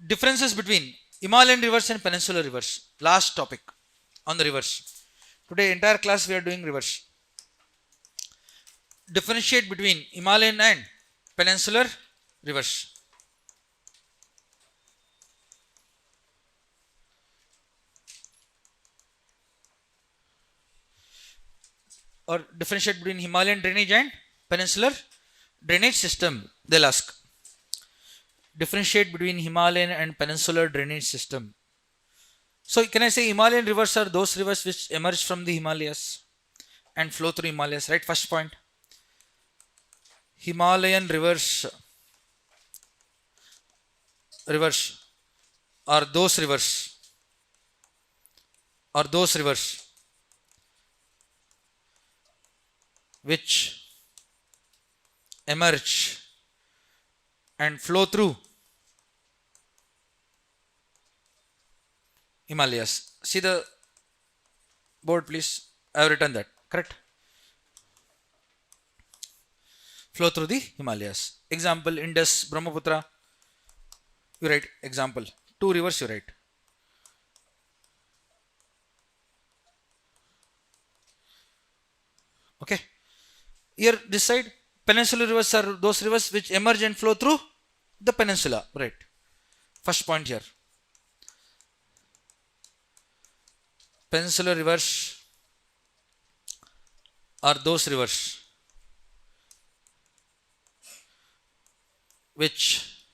Differences between Himalayan rivers and Peninsular rivers. Last topic on the rivers. Today entire class we are doing rivers. Differentiate between Himalayan and Peninsular rivers. Or differentiate between Himalayan drainage and Peninsular drainage system. They'll ask. Differentiate between Himalayan and Peninsular drainage system. So can I say Himalayan rivers are those rivers which emerge from the Himalayas and flow through Himalayas, right? First point. Himalayan rivers are those rivers which emerge and flow through Himalayas. See the board please. I have written that, correct? Flow through the Himalayas. Example, Indus, Brahmaputra. You write example. Two rivers you write. Okay. Here this side, peninsular rivers are those rivers which emerge and flow through the peninsula. Right. First point here. Peninsular rivers are those rivers which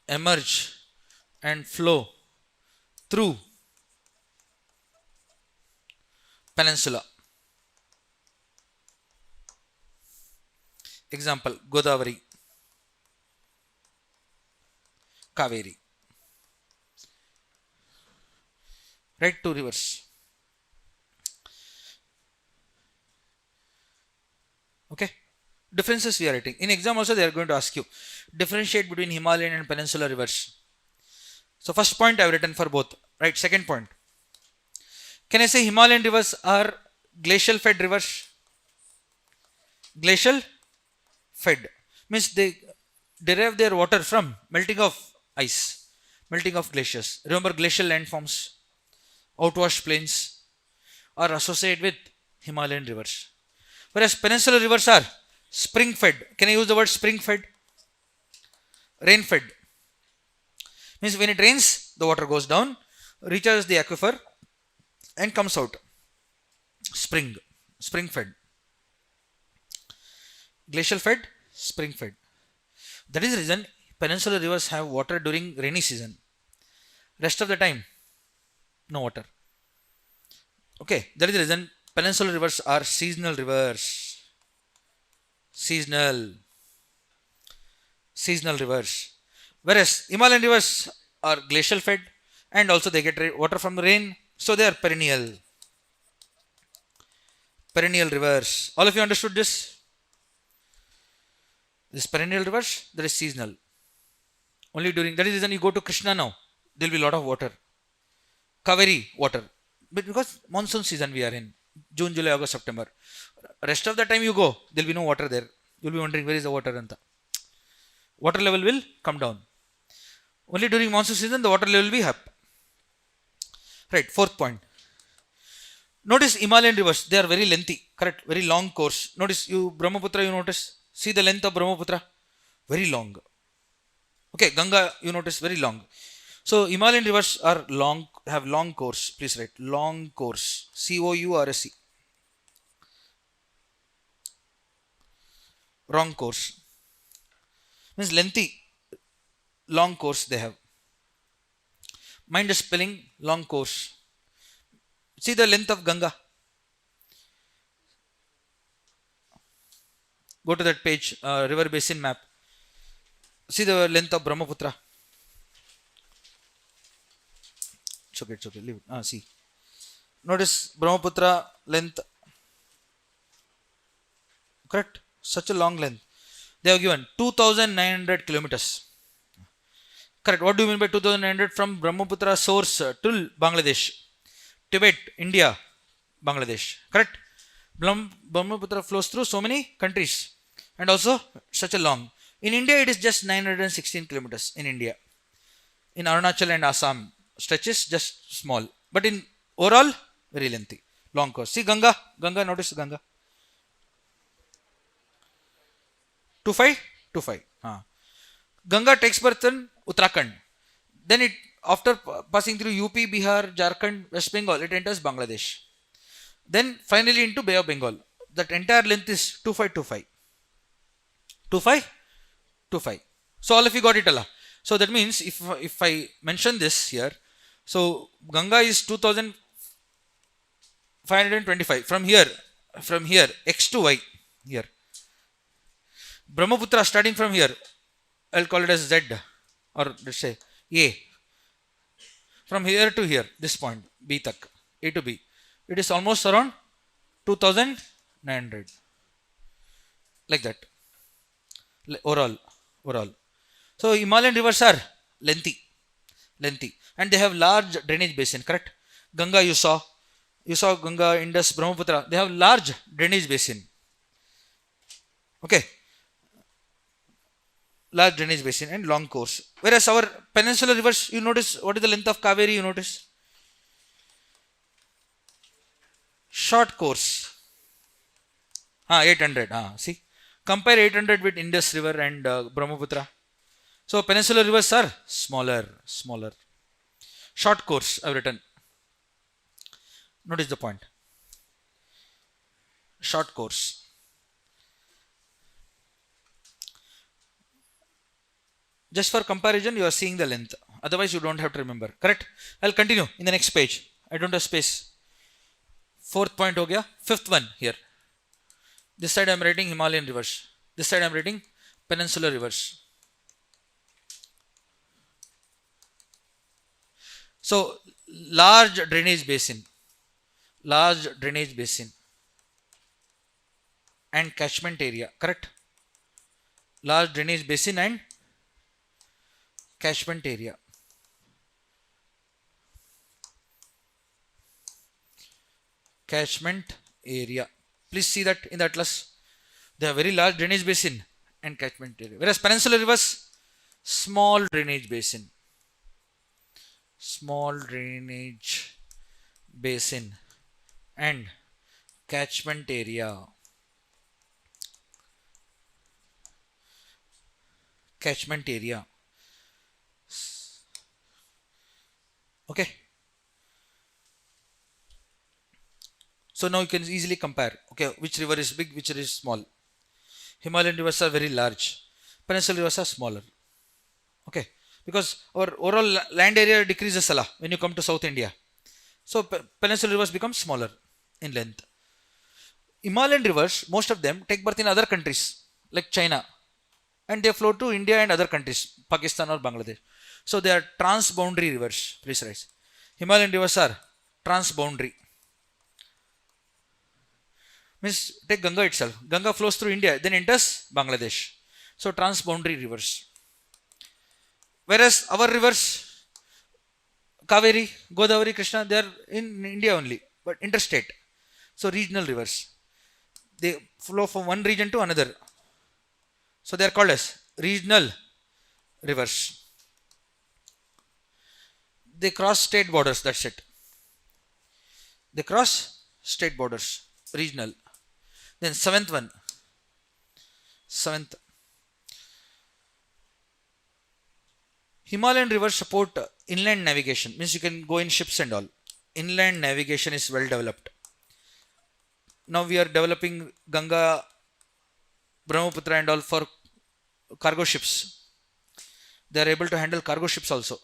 emerge and flow through peninsula. Example, Godavari, Kaveri. Right, two rivers. Okay. Differences we are writing. In exam also they are going to ask you. Differentiate between Himalayan and Peninsular rivers. So first point I have written for both. Right, second point. Can I say Himalayan rivers are glacial fed rivers? Glacial fed. Means they derive their water from melting of ice, melting of glaciers. Remember glacial landforms, outwash plains are associated with Himalayan rivers. Whereas peninsular rivers are spring fed. Can I use the word spring fed? Rain fed. Means when it rains, the water goes down, reaches the aquifer and comes out. Spring fed. Glacial fed, spring fed. That is the reason peninsular rivers have water during rainy season. Rest of the time, no water. Okay, that is the reason peninsular rivers are seasonal rivers. Seasonal rivers. Whereas Himalayan rivers are glacial fed and also they get water from the rain. So they are perennial. Perennial rivers. All of you understood this? This perennial rivers, that is seasonal. Only during, that is the reason you go to Krishna now, there will be a lot of water. Kaveri water. But because monsoon season we are in, June, July, August, September. Rest of the time you go, there will be no water there. You will be wondering where is the water. Water level will come down. Only during monsoon season the water level will be up. Right, fourth point. Notice Himalayan rivers, they are very lengthy, correct, very long course. Notice you Brahmaputra, you notice, see the length of Brahmaputra, very long. Okay, Ganga, you notice, very long. So Himalayan rivers are long, have long course. Please write long course. C-O-U-R-S-E. Wrong course. Means lengthy, long course they have. Mind the spelling, long course. See the length of Ganga. Go to that page, river basin map. See the length of Brahmaputra. It's okay, leave it. See. Notice Brahmaputra length. Correct? Such a long length. They have given 2,900 kilometers. Correct. What do you mean by 2,900? From Brahmaputra source till Bangladesh. Tibet, India, Bangladesh. Correct? Brahmaputra flows through so many countries and also such a long. In India, it is just 916 kilometers in India. In Arunachal and Assam, stretches just small. But in overall, very lengthy, long course. See Ganga, notice Ganga. 2525. Ganga takes birth in Uttarakhand. Then it, after passing through UP, Bihar, Jharkhand, West Bengal, it enters Bangladesh. Then finally into Bay of Bengal. That entire length is 2525. 2525. So all of you got it, Allah. So that means if I mention this here, so Ganga is 2525 from here x to y here. Brahmaputra starting from here, I'll call it as Z, or let's say A. From here to here, this point B tak, A to B, it is almost around 2900, like that. Overall. So Himalayan rivers are lengthy, and they have large drainage basin. Correct? Ganga, you saw Ganga, Indus, Brahmaputra. They have large drainage basin. Okay, large drainage basin and long course. Whereas our peninsular rivers, you notice what is the length of Kaveri? You notice short course. 800. See, compare 800 with Indus River and Brahmaputra. So peninsular rivers are smaller. Short course I've written. Notice the point. Short course. Just for comparison, you are seeing the length. Otherwise, you don't have to remember. Correct? I'll continue in the next page. I don't have space. Fourth point ho gaya. Fifth one here. This side I am writing Himalayan rivers. This side I am writing peninsular rivers. So large drainage basin and catchment area. Correct? Large drainage basin and catchment area. Please see that in the atlas. They have very large drainage basin and catchment area. Whereas peninsular rivers, small drainage basin and catchment area. Okay. So now you can easily compare. Okay, which river is big, which river is small. Himalayan rivers are very large. Peninsular rivers are smaller. Okay, because our overall land area decreases when you come to South India. So peninsular rivers become smaller in length. Himalayan rivers, most of them take birth in other countries like China, and they flow to India and other countries, Pakistan or Bangladesh. So they are transboundary rivers. Please write. Himalayan rivers are transboundary. Means take Ganga itself. Ganga flows through India, then enters Bangladesh. So transboundary rivers. Whereas our rivers, Kaveri, Godavari, Krishna, they are in India only, but interstate. So regional rivers. They flow from one region to another. So they are called as regional rivers. They cross state borders, that's it. They cross state borders, regional. Then seventh, Himalayan rivers support inland navigation. Means you can go in ships and all. Inland navigation is well developed. Now we are developing Ganga, Brahmaputra and all for cargo ships. They are able to handle cargo ships also.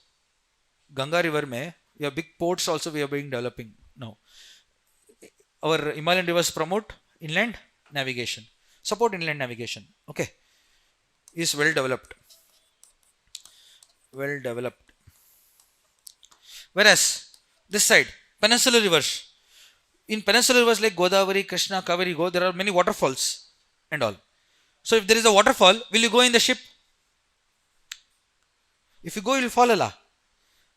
Ganga river mein, we have big ports also we are being developing now. Our Himalayan rivers promote inland navigation. Support inland navigation. Okay. Is well developed. Whereas this side, peninsular rivers. In peninsular rivers like Godavari, Krishna, Kaveri, there are many waterfalls and all. So if there is a waterfall, will you go in the ship? If you go, you will fall Allah.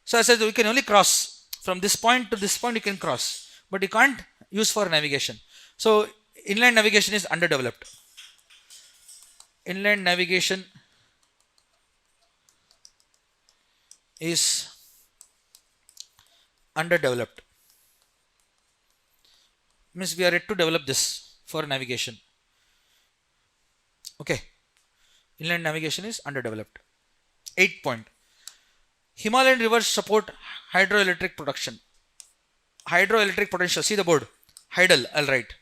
So I said we can only cross. From this point to this point you can cross. But you can't use for navigation. So inland navigation is underdeveloped. Inland navigation is underdeveloped. Means we are yet to develop this for navigation. Okay. Inland navigation is underdeveloped. 8 point. Himalayan rivers support hydroelectric production. Hydroelectric potential. See the board. Hydel, I'll write.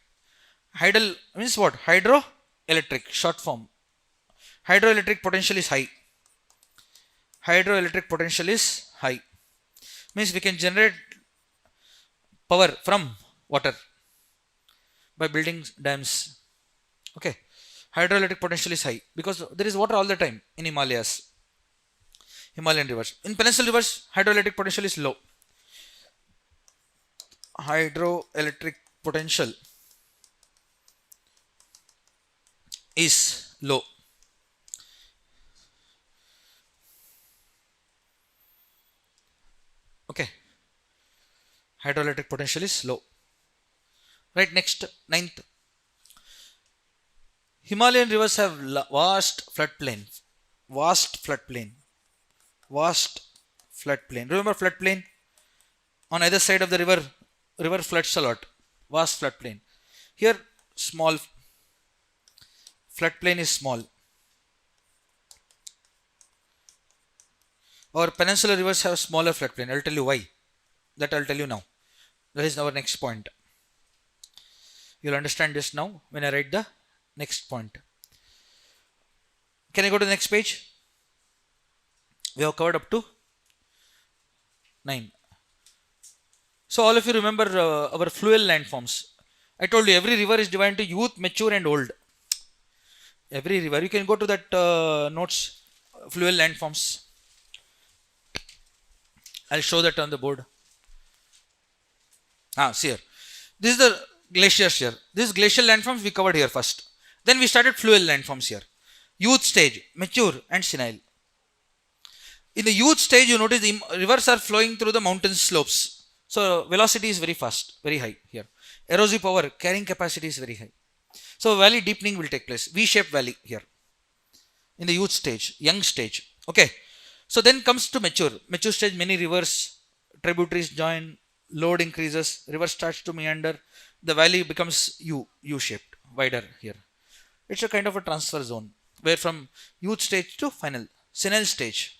Hydel means what? Hydroelectric, short form. Hydroelectric potential is high. Hydroelectric potential is high. Means we can generate power from water by building dams. Okay. Hydroelectric potential is high because there is water all the time in Himalayas. Himalayan rivers. In peninsular rivers, hydroelectric potential is low. Hydroelectric potential is low. Okay. Hydroelectric potential is low. Right, next, ninth. Himalayan rivers have vast floodplain. Vast floodplain. Vast floodplain. Remember floodplain? On either side of the river floods a lot. Vast floodplain. Here, small. Floodplain is small. Our peninsular rivers have smaller floodplain. I'll tell you why. That I'll tell you now. That is our next point. You'll understand this now when I write the next point. Can I go to the next page? We have covered up to 9. So all of you remember our fluvial landforms. I told you every river is divided into youth, mature and old. Every river. You can go to that notes, fluvial landforms. I'll show that on the board. See here. This is the glaciers here. This glacial landforms we covered here first. Then we started fluvial landforms here. Youth stage, mature and senile. In the youth stage, you notice the rivers are flowing through the mountain slopes. So velocity is very fast, very high here. Erosive power, carrying capacity is very high. So valley deepening will take place. V-shaped valley here. In the youth stage, young stage. Okay. So then comes to mature. Mature stage, many rivers, tributaries join, load increases, river starts to meander. The valley becomes U-shaped, wider here. It's a kind of a transfer zone where from youth stage to final, senile stage,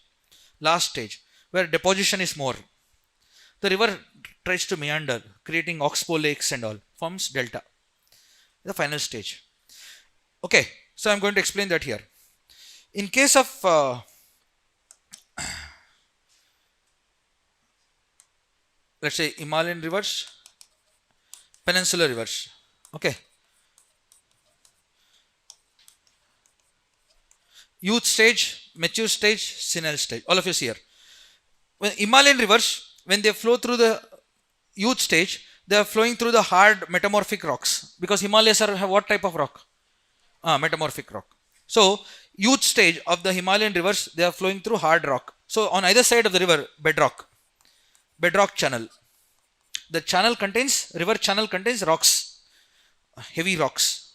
last stage, where deposition is more. The river tries to meander, creating oxbow lakes and all, forms delta. The final stage. Okay, so I'm going to explain that here. In case of let's say Himalayan rivers, peninsular rivers. Okay. Youth stage, mature stage, senile stage. All of you see here. When Himalayan rivers, when they flow through the youth stage, they are flowing through the hard metamorphic rocks. Because Himalayas have what type of rock? Metamorphic rock. So, youth stage of the Himalayan rivers, they are flowing through hard rock. So, on either side of the river, bedrock channel. The river channel contains rocks, heavy rocks,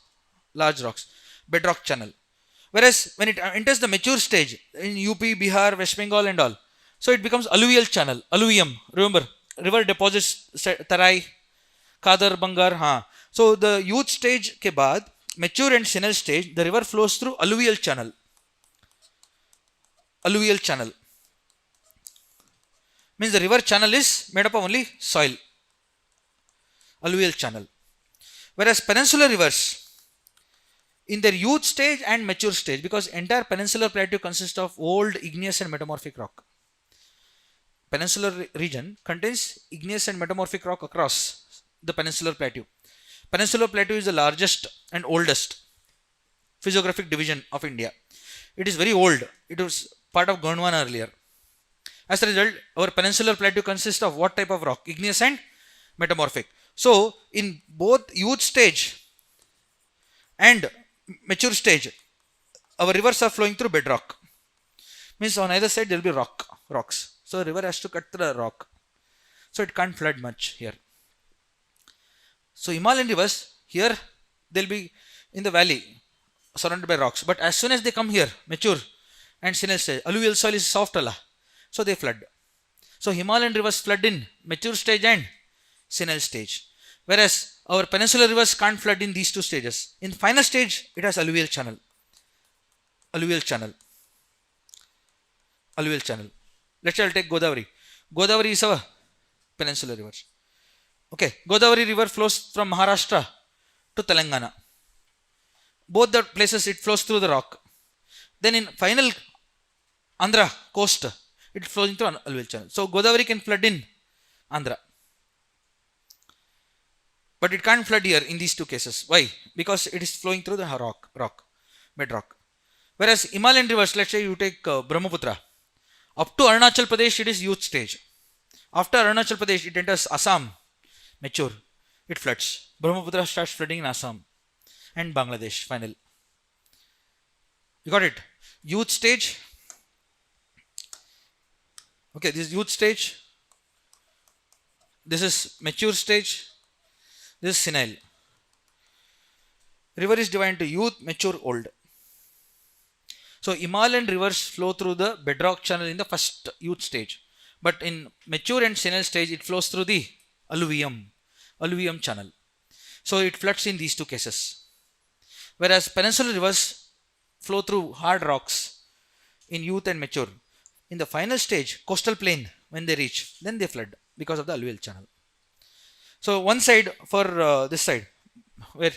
large rocks, bedrock channel. Whereas when it enters the mature stage in UP, Bihar, West Bengal and all, so it becomes alluvial channel, alluvium. Remember, river deposits, Tarai, Kadar, Bangar. So the youth stage ke baad, mature and senile stage, the river flows through alluvial channel. Alluvial channel means the river channel is made up of only soil. Alluvial channel. Whereas peninsular rivers, in their youth stage and mature stage, because entire peninsular plateau consists of old igneous and metamorphic rock. Peninsular region contains igneous and metamorphic rock across the peninsular plateau. Peninsular plateau is the largest and oldest physiographic division of India. It is very old. It was part of Gondwana earlier. As a result, our peninsular plateau consists of what type of rock? Igneous and metamorphic. So, in both youth stage and mature stage, our rivers are flowing through bedrock. Means on either side there will be rocks. So, the river has to cut through the rock. So, it can't flood much here. So, Himalayan rivers, here they'll be in the valley surrounded by rocks. But as soon as they come here, mature and senile stage, alluvial soil is soft. So they flood. So Himalayan rivers flood in mature stage and senile stage. Whereas our peninsular rivers can't flood in these two stages. In final stage, it has alluvial channel. Alluvial channel. Alluvial channel. Let's say I'll take Godavari. Godavari is our peninsular river. Okay, Godavari river flows from Maharashtra to Telangana. Both the places it flows through the rock. Then in final Andhra coast, it flows into an alluvial channel. So Godavari can flood in Andhra. But it can't flood here in these two cases. Why? Because it is flowing through the bedrock. Whereas Himalayan rivers, let's say you take Brahmaputra, up to Arunachal Pradesh it is youth stage. After Arunachal Pradesh it enters Assam, mature, it floods. Brahmaputra starts flooding in Assam and Bangladesh, final. You got it? Youth stage. Okay, this is youth stage. This is mature stage. This is senile. River is divided into youth, mature, old. So Himalayan rivers flow through the bedrock channel in the first youth stage. But in mature and senile stage, it flows through the alluvium channel. So it floods in these two cases. Whereas peninsular rivers flow through hard rocks in youth and mature. In the final stage, coastal plain, when they reach, then they flood because of the alluvial channel. So one side for this side, where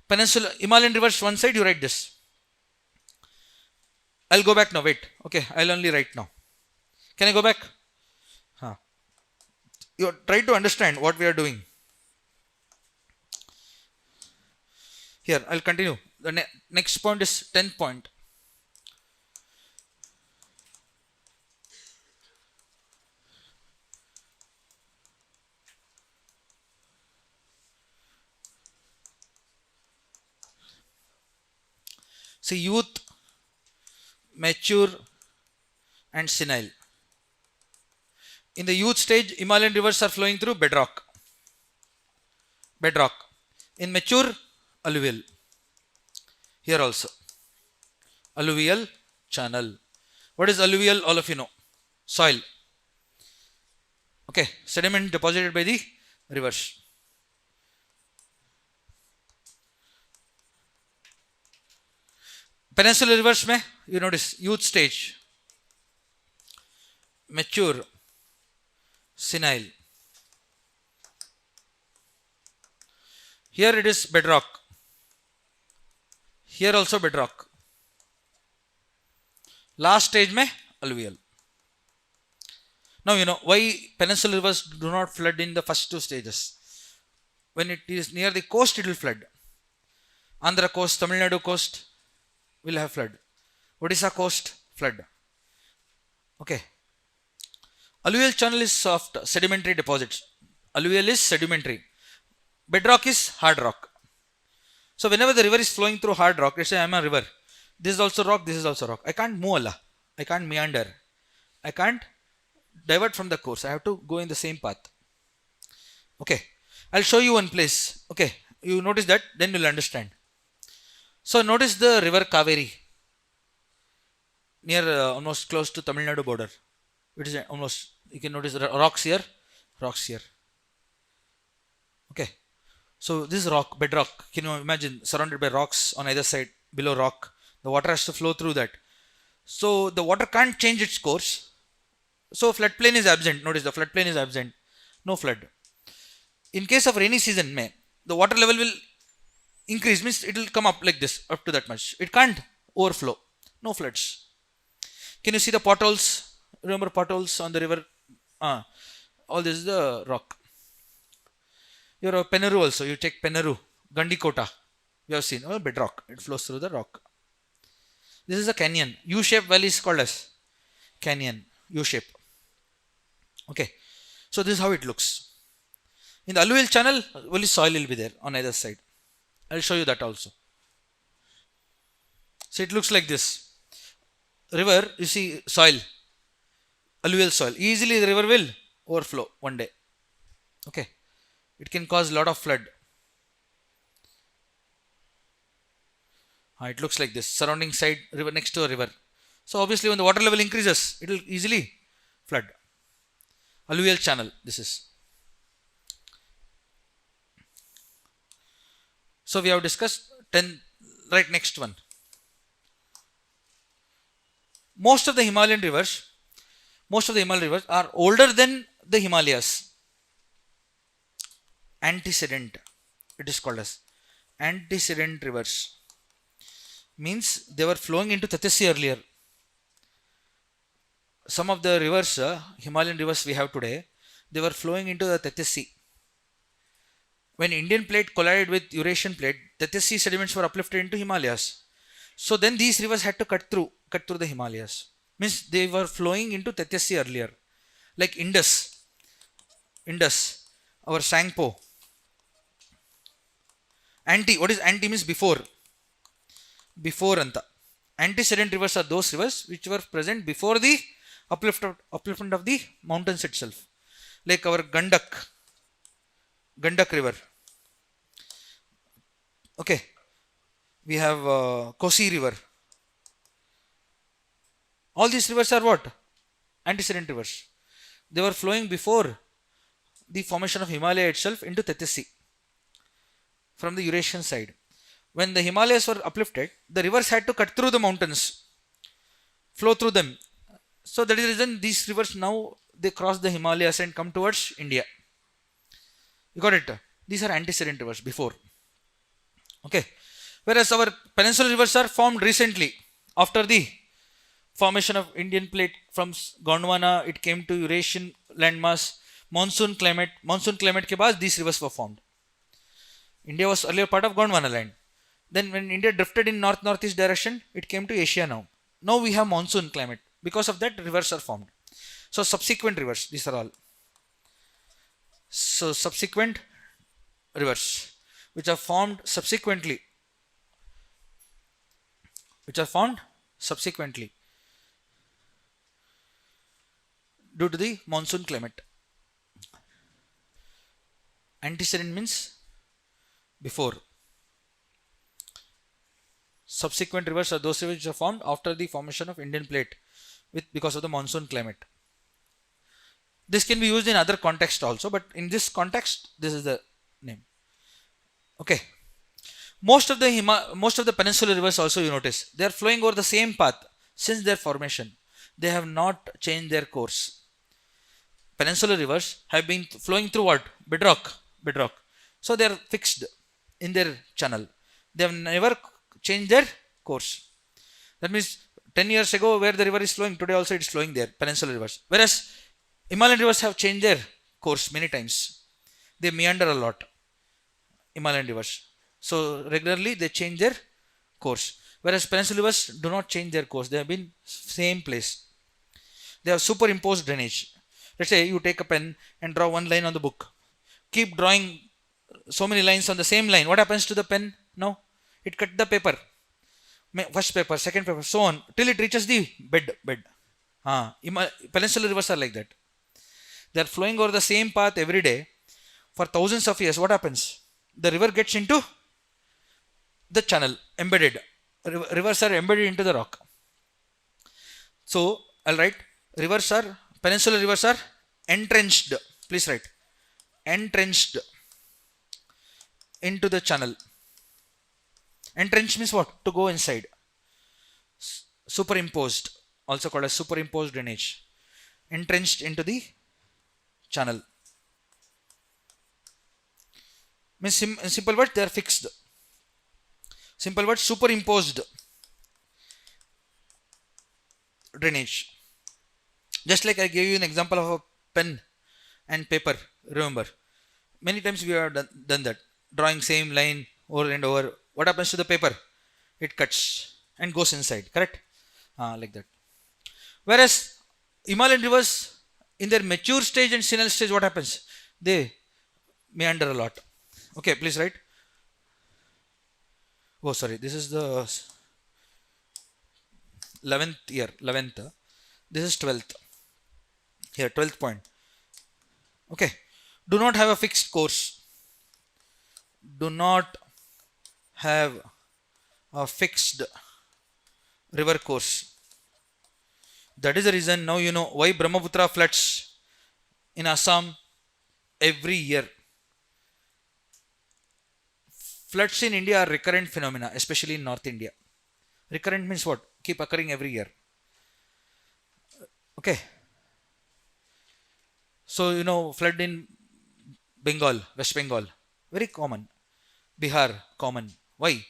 peninsular Himalayan rivers one side, you write this. I'll go back now. Wait. Okay, I'll only write now. Can I go back? Huh. You try to understand what we are doing. Here, I'll continue. The next point is 10th point. See, youth, mature and senile. In the youth stage, Himalayan rivers are flowing through bedrock. In mature, alluvial. Here also, alluvial channel. What is alluvial? All of you know. Soil. Okay, sediment deposited by the rivers. Peninsular rivers में you notice youth stage, mature, senile. Here it is bedrock. Here also bedrock. Last stage में alluvial. Now you know why peninsular rivers do not flood in the first two stages. When it is near the coast, it will flood. Andhra coast, Tamil Nadu coast will have flood. Odisha coast, flood. Okay. Alluvial channel is soft, sedimentary deposits. Alluvial is sedimentary. Bedrock is hard rock. So whenever the river is flowing through hard rock, let's say I am a river. This is also rock, this is also rock. I can't move Allah. I can't meander. I can't divert from the course. I have to go in the same path. Okay. I'll show you one place. Okay. You notice that, then you'll understand. So notice the river Kaveri near almost close to Tamil Nadu border. It is almost, you can notice rocks here. Okay. So this is rock, bedrock. Can you imagine surrounded by rocks on either side, below rock. The water has to flow through that. So the water can't change its course. So floodplain is absent. Notice the floodplain is absent. No flood. In case of rainy season, the water level will increase, means it will come up like this, up to that much. It can't overflow. No floods. Can you see the potholes? Remember potholes on the river? All this is the rock. You're a Pennaru also. You take Pennaru, Gandikota. You have seen, bedrock. It flows through the rock. This is a canyon. U-shaped valley is called as canyon. U-shape. Okay. So this is how it looks. In the alluvial channel, only soil will be there on either side. I'll show you that also. So it looks like this. River, you see soil, alluvial soil. Easily the river will overflow one day. Okay. It can cause a lot of flood. It looks like this. Surrounding side, river next to a river. So obviously when the water level increases, it will easily flood. flood. Alluvial channel, this is. So we have discussed 10, right, next one. Most of the Himalayan rivers are older than the Himalayas. Antecedent, it is called as antecedent rivers. Means they were flowing into Tatesi earlier. Some of the rivers, Himalayan rivers we have today, they were flowing into the Tatesi. When Indian plate collided with Eurasian plate, Tatesi sediments were uplifted into Himalayas. So then these rivers had to cut through the Himalayas. Means they were flowing into Tatesi earlier. Like Indus, our Sangpo. What is anti means before anta. Antecedent rivers are those rivers which were present before the upliftment of the mountains itself. Like our Gandak river. Okay. We have Kosi river. All these rivers are what? Antecedent rivers. They were flowing before the formation of Himalaya itself into Tatesi from the Eurasian side. When the Himalayas were uplifted, the rivers had to cut through the mountains, flow through them. So that is the reason these rivers now they cross the Himalayas and come towards India. You got it? These are antecedent rivers before. Okay. Whereas our peninsular rivers are formed recently after the formation of Indian plate from Gondwana, it came to Eurasian landmass, monsoon climate ke baad these rivers were formed. India was earlier part of Gondwana land. Then when India drifted in north-northeast direction, it came to Asia now. Now we have monsoon climate. Because of that, rivers are formed. So subsequent rivers, these are all. So subsequent rivers, which are formed subsequently. Due to the monsoon climate. Antecedent means before. Subsequent rivers are those rivers which are formed after the formation of Indian plate because of the monsoon climate. This can be used in other context also, but in this context, this is the name. Okay. Most of the peninsular rivers also, you notice, they are flowing over the same path since their formation. They have not changed their course. Peninsular rivers have been flowing through what? Bedrock. So they are fixed in their channel. They have never changed their course. That means 10 years ago where the river is flowing, today also it is flowing there, peninsular rivers. Whereas Himalayan rivers have changed their course many times. They meander a lot, Himalayan rivers. So regularly they change their course. Whereas peninsular rivers do not change their course. They have been same place. They have superimposed drainage. Let's say you take a pen and draw one line on the book. Keep drawing so many lines on the same line. What happens to the pen now? It cut the paper. First paper, second paper, so on, till it reaches the bed. Peninsular rivers are like that. They are flowing over the same path every day for thousands of years. What happens? The river gets into the channel, embedded. Rivers are embedded into the rock. So, I'll write, peninsular rivers are entrenched. Please write, entrenched into the channel. Entrenched means what? To go inside. Superimposed, also called as superimposed drainage. Entrenched into the channel. Means in simple words, they are fixed. Simple words, superimposed drainage. Just like I gave you an example of a pen and paper, remember. Many times we have done that. Drawing same line over and over. What happens to the paper? It cuts and goes inside, correct? Like that. Whereas Himalayan rivers, in their mature stage and senile stage, what happens? They meander a lot. Okay, please write. Oh, sorry, this is the 11th year, 11th. This is 12th. Here, 12th point. Okay, do not have a fixed course. Do not have a fixed river course. That is the reason now you know why Brahmaputra floods in Assam every year. Floods in India are recurrent phenomena, especially in North India. Recurrent means what? Keep occurring every year. Okay. So you know flood in Bengal, West Bengal, very common. Bihar, common. Why?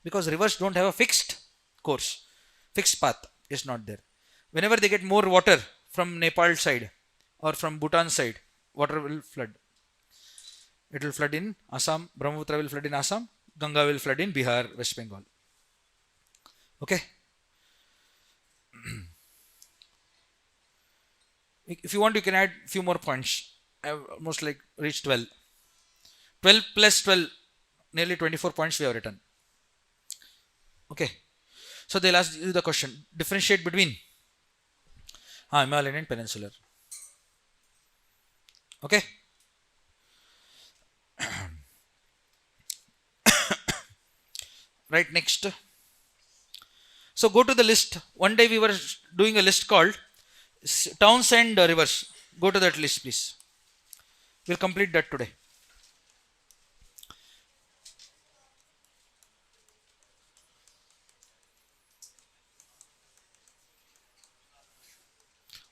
Because rivers don't have a fixed course, fixed path is not there. Whenever they get more water from Nepal side or from Bhutan side, water will flood. It will flood in Assam, Brahmaputra will flood in Assam, Ganga will flood in Bihar, West Bengal. Okay. If you want, you can add few more points. I have almost like reached 12. 12 plus 12, nearly 24 points we have written. Okay. So they'll ask you the question. Differentiate between Himalayan and Peninsular. Okay. Right, next. So go to the list. One day we were doing a list called towns and rivers. Go to that list, please. We'll complete that today.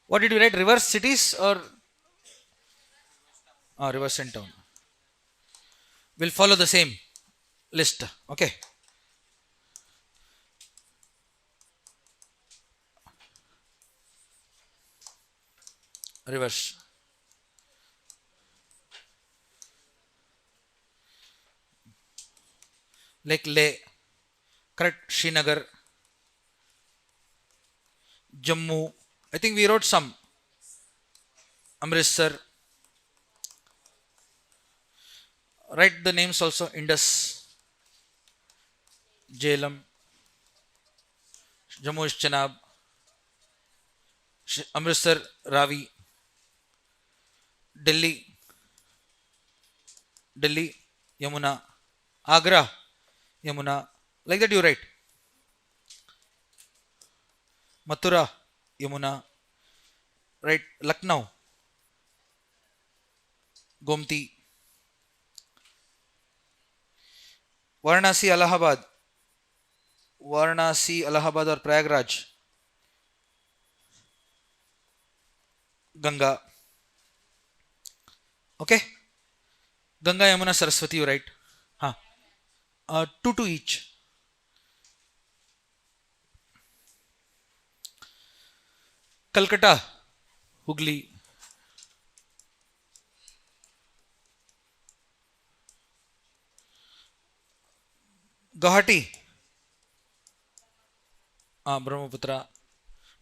What did you write? Rivers, cities, or rivers and town? We'll follow the same list. Okay. Rivers. Like Leh, correct? Srinagar, Jammu. I think we wrote some. Amritsar. Write the names also. Indus, Jhelum, Jammu is Chenab, Amritsar, Ravi, Delhi, Delhi, Yamuna, Agra, Yamuna. Like that you write. Mathura, Yamuna. Right. Lucknow, Gomti. Varanasi, Allahabad. Varanasi, Allahabad or Prayagraj. Ganga. Okay. Ganga, Yamuna, Saraswati, you write. Huh. Two to each. Calcutta, Hooghly. Guwahati, Brahmaputra.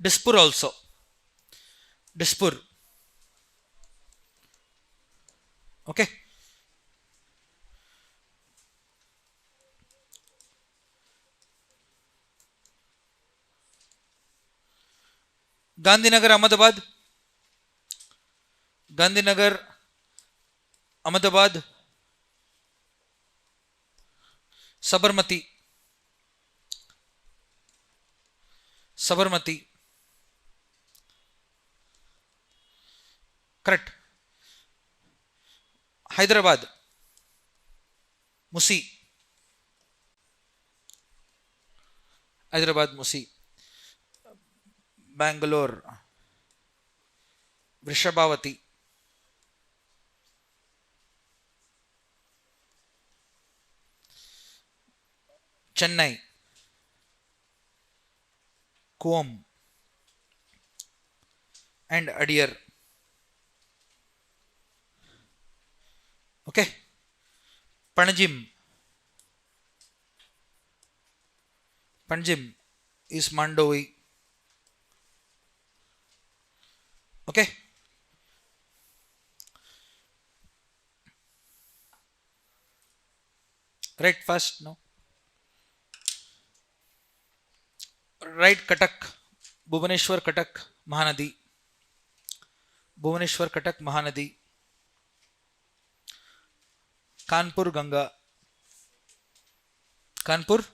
Dispur also. Dispur. Okay. Gandhinagar, Ahmedabad. Gandhinagar, Ahmedabad. Sabarmati. Sabarmati. Correct. Hyderabad. Musi. Hyderabad, Musi. Bangalore. Vrishabhavati. Chennai. Coam. And Adyar. Okay. Panjim. Panjim is Mandovi. Okay. Write fast now. Write Katak. Bhubaneswar, Katak, Mahanadi. Bhubaneswar, Katak, Mahanadi. Kanpur, Ganga. Kanpur,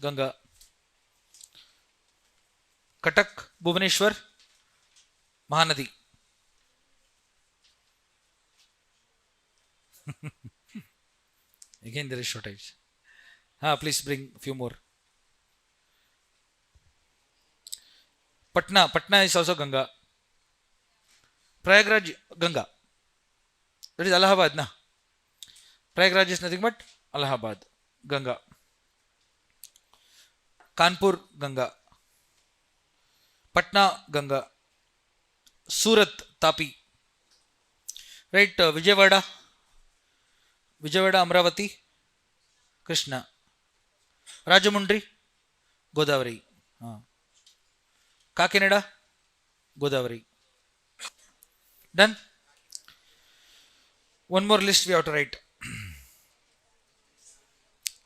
Ganga. Katak, Bhubaneswar, Mahanadi. Again, there is shortage. Please bring a few more. Patna. Patna is also Ganga. Prayagraj, Ganga. That is Allahabad, na? Prayagraj is nothing but Allahabad, Ganga. Kanpur, Ganga. Patna, Ganga. Surat, Tapi. Right, Vijayawada, Amravati, Krishna. Rajamundry, Godavari. Kakinada, Godavari. Done? One more list we have to write.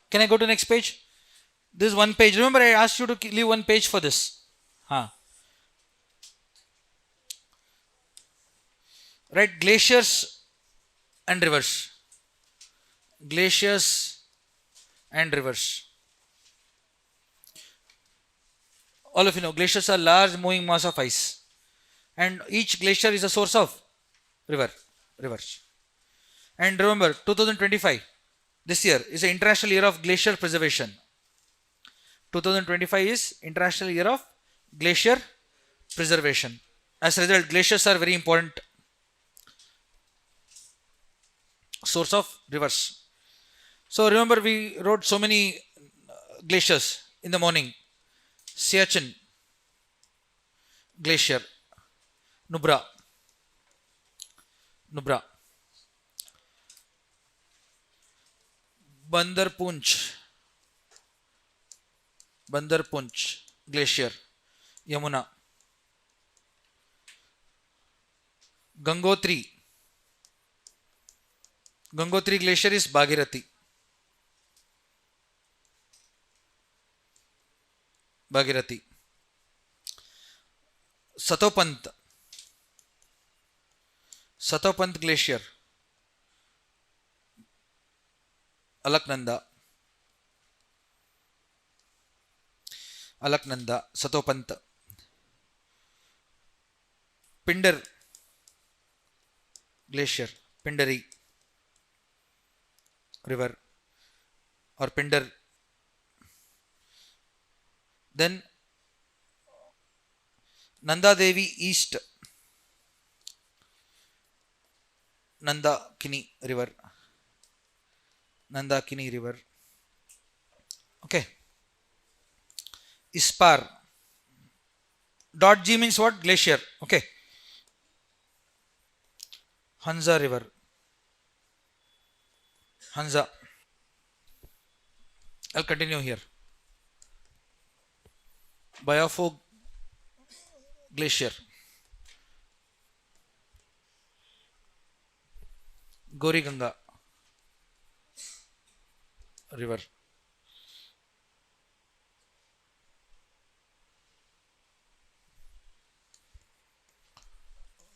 Can I go to next page? This is one page. Remember, I asked you to leave one page for this. Right, glaciers and rivers. Glaciers and rivers. All of you know, glaciers are large moving mass of ice. And each glacier is a source of rivers. And remember, 2025, this year, is the International Year of Glacier Preservation. 2025 is International Year of Glacier Preservation. As a result, glaciers are very important source of rivers. So remember, we wrote so many glaciers in the morning. Siachen Glacier, Nubra, Bandar Punch Glacier, Yamuna, Gangotri Glacier is Bhagirathi. Satopant Glacier, Alaknanda, Satopant. Pindar Glacier, Pindari River or Pindar. Then Nanda Devi East, Nandakini River. Okay. Ispar. Dot G means what? Glacier. Okay. Hansa River. I'll continue here. Bayafo Glacier. Goriganga River.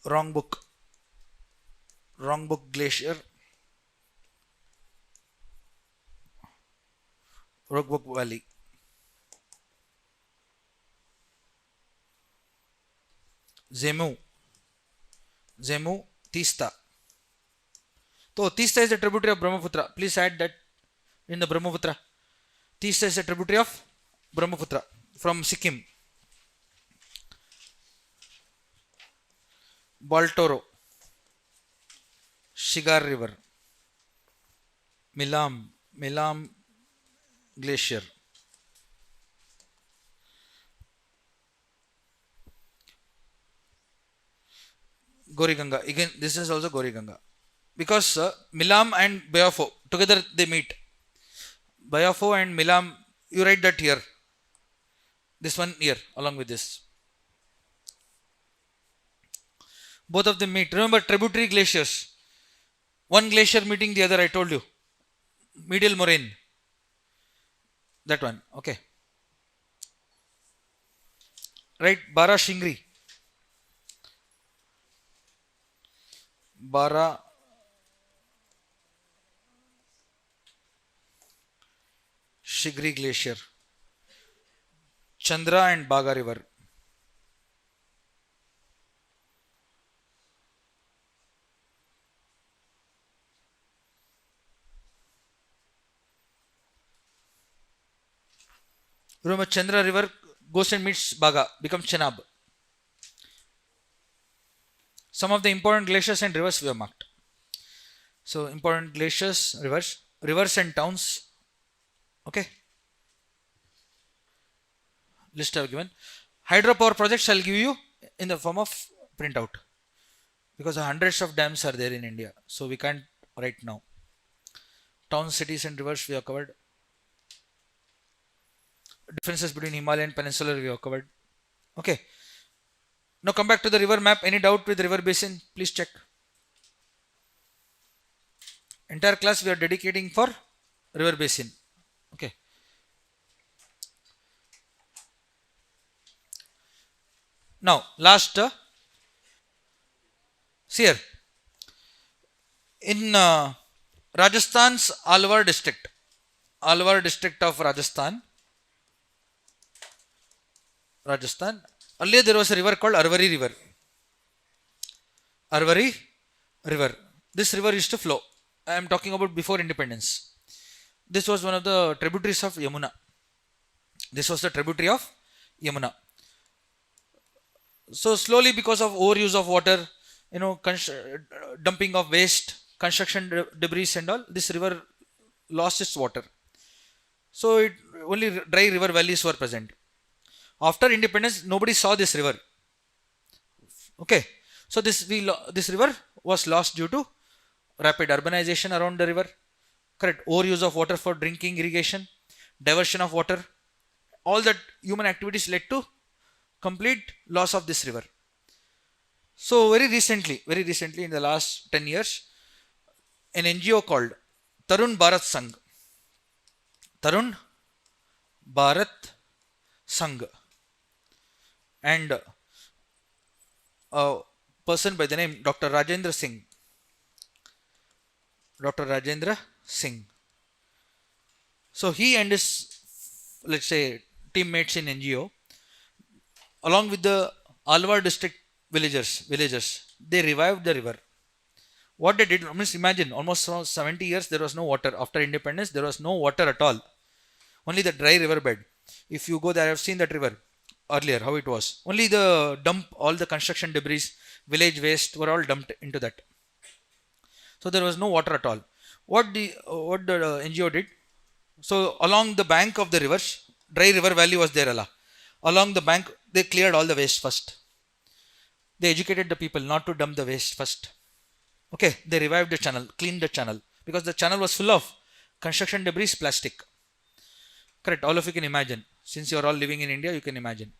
Wrong book Glacier. Rockbook Valley. Zemu, Tista. So Tista is a tributary of Brahmaputra. Please add that in the Brahmaputra. Tista is a tributary of Brahmaputra from Sikkim. Baltoro, Shigar River. Milam Glacier. Goriganga. Again, this is also Goriganga. Because Milam and Bayafo, together they meet. Bayafo and Milam, you write that here. This one here, along with this. Both of them meet. Remember, tributary glaciers. One glacier meeting the other, I told you. Medial moraine. That one. Okay. Right, Bara Shingri. Bara Shigri Glacier. Chandra and Baga River. Remember, Chandra river goes and meets Baga, becomes Chenab. Some of the important glaciers and rivers we have marked. So important glaciers, rivers and towns. Okay, list I have given. Hydropower projects I'll give you in the form of printout because hundreds of dams are there in India. So we can't right now. Towns, cities, and rivers we have covered. Differences between Himalayan and Peninsular we have covered. Okay. Now come back to the river map. Any doubt with river basin? Please check. Entire class we are dedicating for river basin. Okay. Now last, see here in Rajasthan's Alwar district of Rajasthan. Earlier there was a river called Arvari River. Arvari River. This river used to flow. I am talking about before independence. This was one of the tributaries of Yamuna. This was the tributary of Yamuna. So slowly, because of overuse of water, dumping of waste, construction debris and all, this river lost its water. So only dry river valleys were present. After independence, nobody saw this river. Okay, so this river was lost due to rapid urbanization around the river. Correct. Overuse of water for drinking, irrigation, diversion of water. All that human activities led to complete loss of this river. So very recently in the last 10 years, an NGO called Tarun Bharat Sangh and a person by the name Dr. Rajendra Singh. So he and his, let's say, teammates in NGO, along with the Alwar district villagers, they revived the river. What they did, means imagine, almost around 70 years there was no water. After independence, there was no water at all. Only the dry river bed. If you go there, I have seen that river earlier, how it was. Only the dump, all the construction debris, village waste were all dumped into that. So there was no water at all. What the NGO did, so along the bank of the rivers, dry river valley was there, along the bank, they cleared all the waste first. They educated the people not to dump the waste first. Okay, they revived the channel, cleaned the channel, because the channel was full of construction debris, plastic. Correct, all of you can imagine. Since you are all living in India, you can imagine.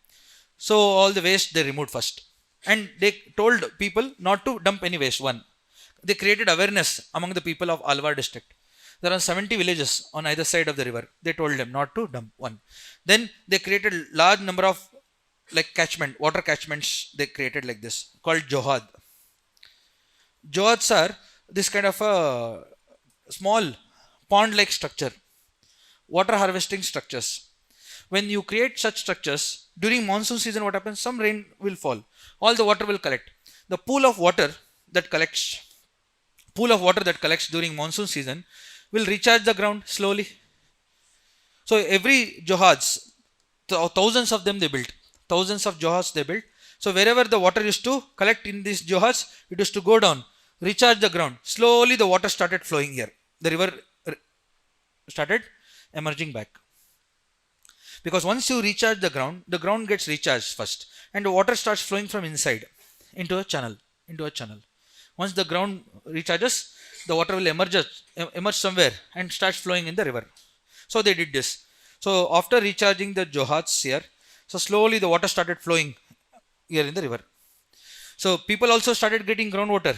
So all the waste they removed first. And they told people not to dump any waste, one. They created awareness among the people of Alwar district. There are 70 villages on either side of the river. They told them not to dump, one. Then they created large number of water catchments they created like this, called Johad. Johads are this kind of a small pond-like structure, water harvesting structures. When you create such structures, during monsoon season what happens? Some rain will fall. All the water will collect. The pool of water that collects during monsoon season will recharge the ground slowly. So every Johads, thousands of them they built. Thousands of Johads they built. So wherever the water used to collect in these Johads, it used to go down, recharge the ground. Slowly the water started flowing here. The river started emerging back. Because once you recharge the ground gets recharged first, and the water starts flowing from inside into a channel. Once the ground recharges, the water will emerge somewhere and starts flowing in the river. So they did this. So after recharging the Johads here, so slowly the water started flowing here in the river. So people also started getting groundwater.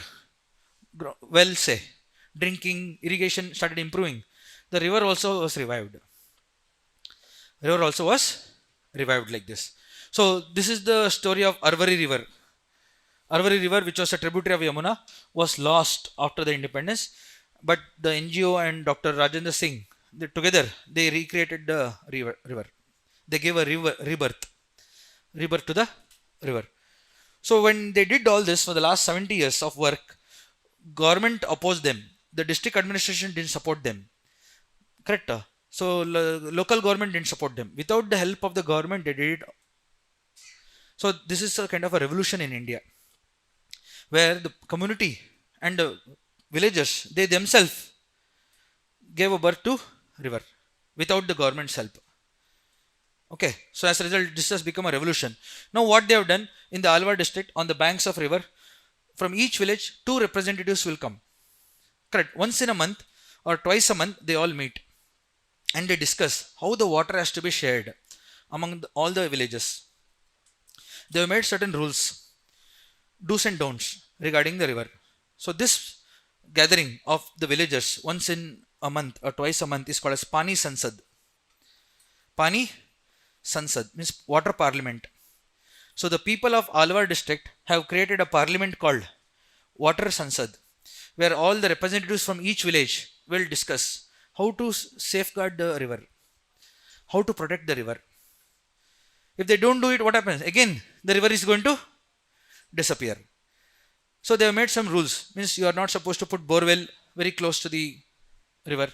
Drinking, irrigation started improving. The river also was revived. Like this. So this is the story of Arvari River. Arvari River, which was a tributary of Yamuna, was lost after the independence. But the NGO and Dr. Rajendra Singh, they recreated the river. They gave a rebirth to the river. So when they did all this for the last 70 years of work, government opposed them. The district administration didn't support them. Correct? So local government didn't support them. Without the help of the government, they did it. So this is a kind of a revolution in India, where the community and the villagers, they themselves gave a birth to river without the government's help. Okay, so as a result, this has become a revolution. Now what they have done in the Alwar district, on the banks of river, from each village, two representatives will come. Correct. Once in a month or twice a month, they all meet and they discuss how the water has to be shared among all the villages. They have made certain rules, do's and don'ts regarding the river. So this gathering of the villagers once in a month or twice a month is called as Pani Sansad. Pani Sansad means water parliament. So the people of Alwar district have created a parliament called Water Sansad, where all the representatives from each village will discuss how to safeguard the river, how to protect the river. If they don't do it, what happens? Again, the river is going to disappear. So they have made some rules. Means you are not supposed to put borewell very close to the river.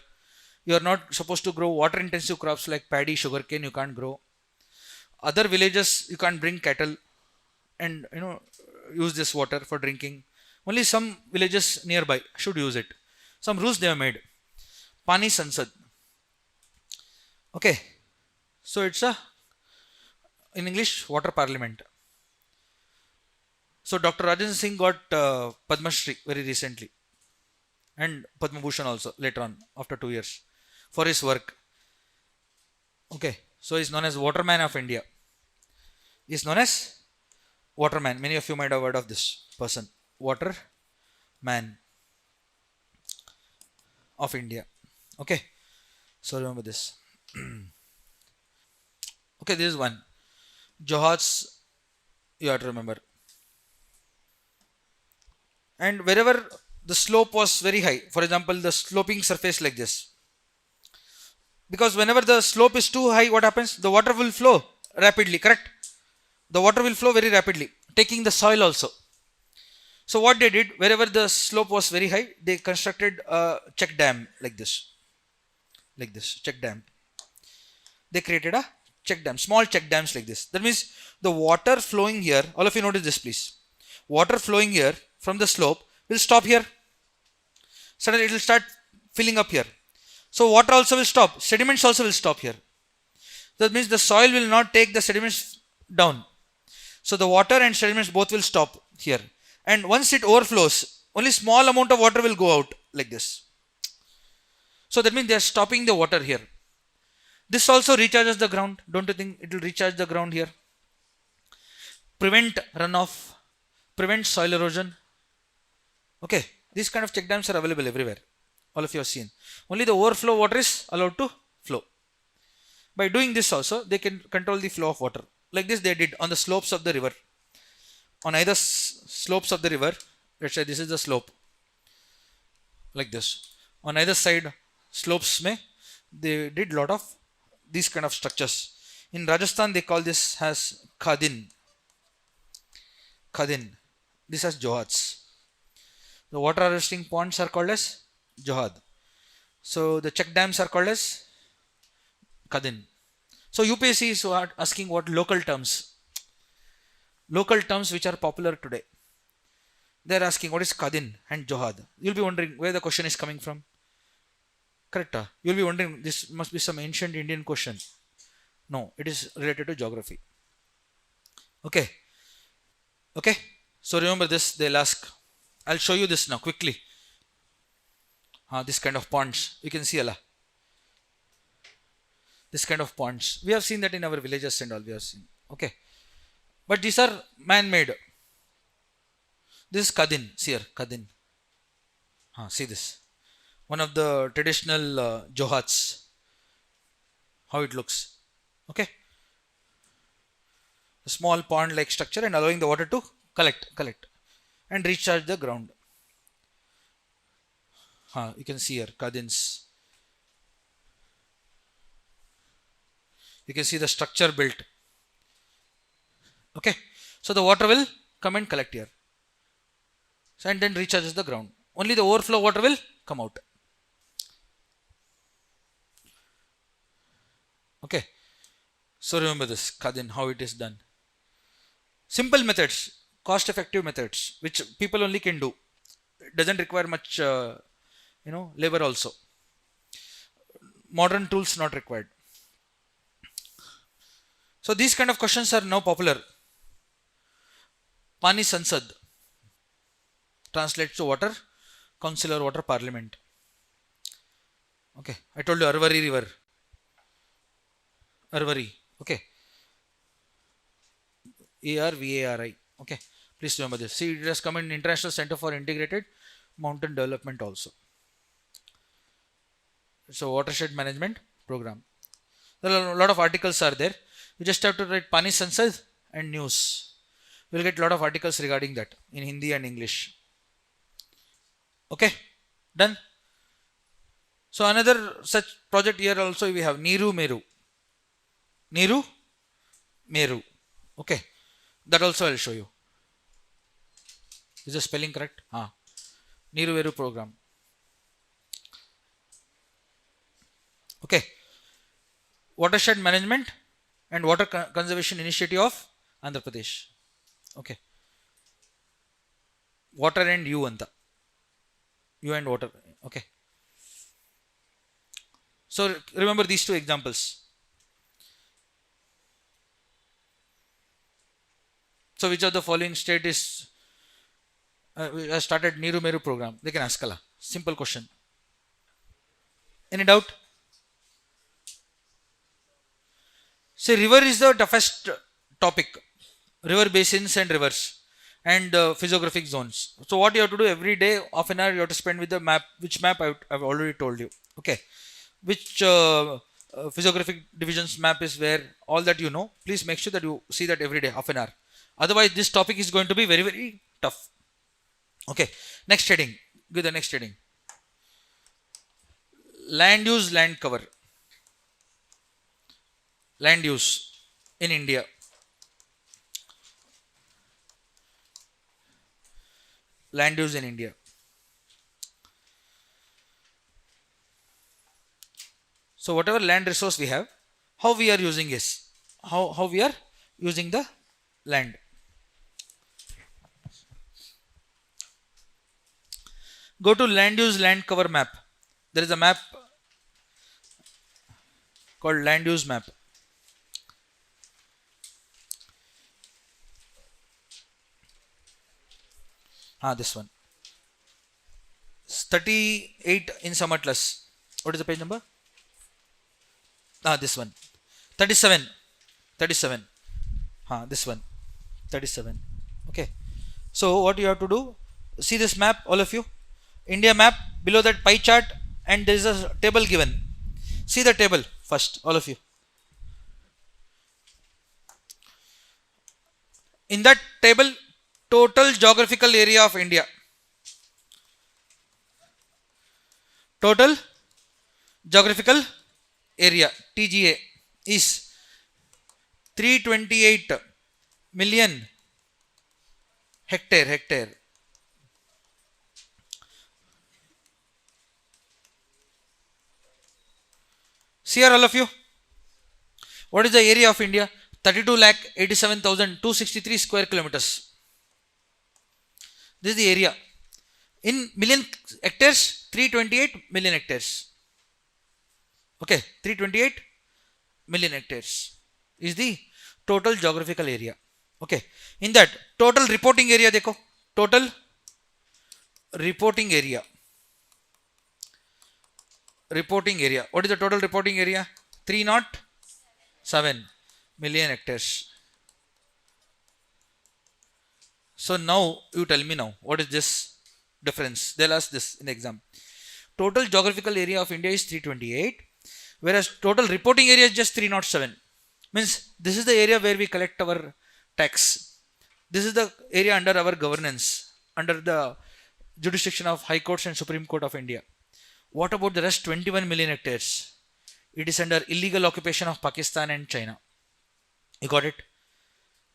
You are not supposed to grow water intensive crops like paddy, sugarcane. You can't grow. Other villages, you can't bring cattle and use this water for drinking. Only some villages nearby should use it. Some rules they have made. Pani Sansad. Okay, so it's a, in English, water parliament. So Dr. Rajendra Singh got Padma Shri very recently, and Padma Bhushan also later on after 2 years for his work. Okay, so he's known as Waterman of India. He's known as Waterman. Many of you might have heard of this person, Waterman of India. Okay, so remember this. Okay, this is one. Johats, you have to remember. And wherever the slope was very high, for example, the sloping surface like this, because whenever the slope is too high, what happens? The water will flow rapidly, correct? The water will flow very rapidly, taking the soil also. So what they did, wherever the slope was very high, they constructed a check dam like this, check dam. They created a check dam, small check dams like this. That means the water flowing here, all of you notice this please, water flowing here from the slope will stop here. Suddenly it will start filling up here. So water also will stop, sediments also will stop here. That means the soil will not take the sediments down. So the water and sediments both will stop here. And once it overflows, only small amount of water will go out like this. So that means they are stopping the water here. This also recharges the ground. Don't you think it will recharge the ground here? Prevent runoff, prevent soil erosion. Okay, these kind of check dams are available everywhere. All of you have seen. Only the overflow water is allowed to flow. By doing this also, they can control the flow of water. Like this they did on the slopes of the river. On either slopes of the river, let's say this is the slope. Like this. On either side slopes, they did lot of these kind of structures. In Rajasthan, they call this as khadin. Khadin. This has johats. The water harvesting ponds are called as johad. So the check dams are called as khadin. So UPSC is asking what local terms which are popular today. They are asking what is khadin and johad. You'll be wondering where the question is coming from. Correct? You'll be wondering this must be some ancient Indian question. No, it is related to geography. Okay. Okay. So remember this, they'll ask. I'll show you this now quickly. This kind of ponds. You can see Allah. This kind of ponds. We have seen that in our villages and all we have seen. Okay. But these are man-made. This is Kadin. See here, Kadin. See this. One of the traditional johats. How it looks. Okay. A small pond-like structure and allowing the water to collect and recharge the ground. You can see here, Kadins. You can see the structure built. Okay. So the water will come and collect here. And then recharges the ground. Only the overflow water will come out. Okay. So remember this, Kadin, how it is done. Simple methods, cost effective methods, which people only can do. It doesn't require much, labor also. Modern tools not required. So these kind of questions are now popular. Pani Sansad translates to water council or water parliament. Okay, I told you Arvari river. Arvari. Okay, ARVARI. Okay, please remember this. See, it has come in International Center for Integrated Mountain Development also. So watershed management program. There are a lot of articles are there. You just have to write Pani Sansad and news. You will get a lot of articles regarding that in Hindi and English. Okay, done. So another such project here also we have Niru Meru. Niru Meru. Okay, that also I'll show you. Is the spelling correct? Niru Meru program. Okay, watershed management and water conservation initiative of Andhra Pradesh. Okay, water and you anta. You and water. Okay. So remember these two examples. So which of the following state is has started Niru Meru program? They can ask Kala. Simple question. Any doubt? See, river is the toughest topic. River basins and rivers and physiographic zones. So what you have to do every day, half an hour you have to spend with the map. Which map I've already told you. Okay. Which physiographic divisions map is where, all that you know. Please make sure that you see that every day, half an hour. Otherwise, this topic is going to be very, very tough. Okay. Next heading. Give the next heading. Land use, land cover. Land use in India. Land use in India. So whatever land resource we have, how we are using is, how we are using the land. Go to land use land cover map. There is a map called land use map. This one. It's 38 in some atlas. What is the page number? This one. 37. 37. This one. 37. Okay. So what you have to do? See this map, all of you. India map. Below that pie chart, and there is a table given. See the table first, all of you. In that table, total geographical area of India. Total geographical area, TGA, is 328 million hectare. See here, all of you. What is the area of India? 32,87,263 square kilometers. This is the area. In million hectares, 328 million hectares. Okay, 328 million hectares is the total geographical area. Okay, in that total reporting area, dekho. Total reporting area. Reporting area. What is the total reporting area? 307 million hectares. So now you tell me now, what is this difference? They'll ask this in the exam. Total geographical area of India is 328, whereas total reporting area is just 307. Means this is the area where we collect our tax. This is the area under our governance, under the jurisdiction of High Courts and Supreme Court of India. What about the rest 21 million hectares? It is under illegal occupation of Pakistan and China. You got it?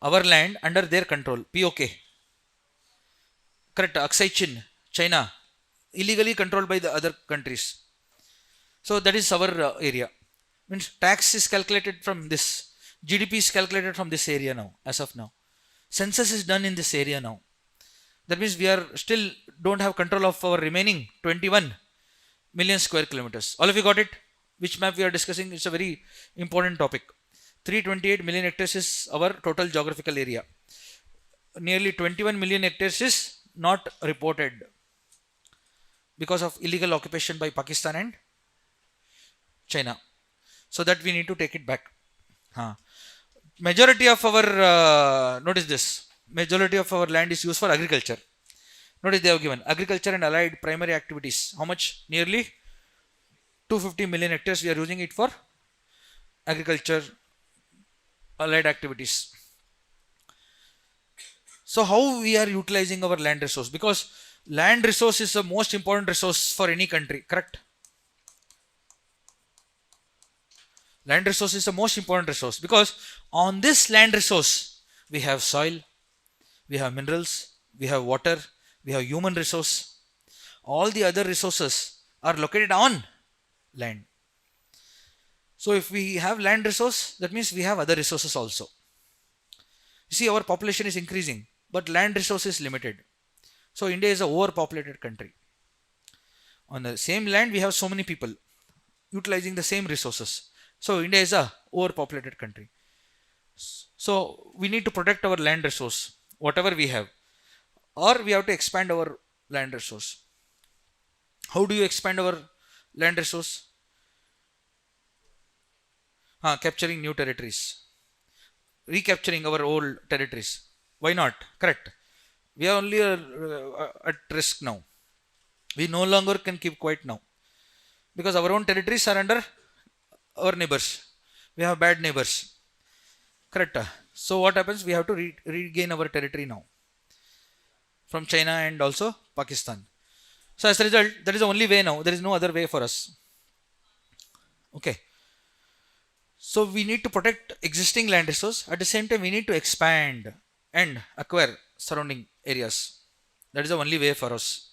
Our land under their control. POK. Correct. Aksai Chin, China. Illegally controlled by the other countries. So that is our area. Means tax is calculated from this. GDP is calculated from this area now, as of now. Census is done in this area now. That means we are still don't have control of our remaining 21 million square kilometers. All of you got it? Which map we are discussing? It's a very important topic. 328 million hectares is our total geographical area. Nearly 21 million hectares is not reported because of illegal occupation by Pakistan and China. So that we need to take it back. Majority of our, notice this, majority of our land is used for agriculture. Notice they have given agriculture and allied primary activities. How much? Nearly 250 million hectares we are using it for agriculture, allied activities. So how we are utilizing our land resource? Because land resource is the most important resource for any country, correct? Land resource is the most important resource because on this land resource we have soil, we have minerals, we have water, we have human resource. All the other resources are located on land. So if we have land resource, that means we have other resources also. You see, our population is increasing, but land resource is limited. So India is a overpopulated country. On the same land, we have so many people utilizing the same resources. So India is a overpopulated country. So we need to protect our land resource, whatever we have, or we have to expand our land resource. How do you expand our land resource? Capturing new territories, recapturing our old territories. Why not? Correct. We are only at risk now. We no longer can keep quiet now because our own territories are under our neighbors. We have bad neighbors. Correct. So what happens? We have to regain our territory now from China and also Pakistan. So as a result, that is the only way now. There is no other way for us. Okay. So we need to protect existing land resource. At the same time, we need to expand and acquire surrounding areas. That is the only way for us.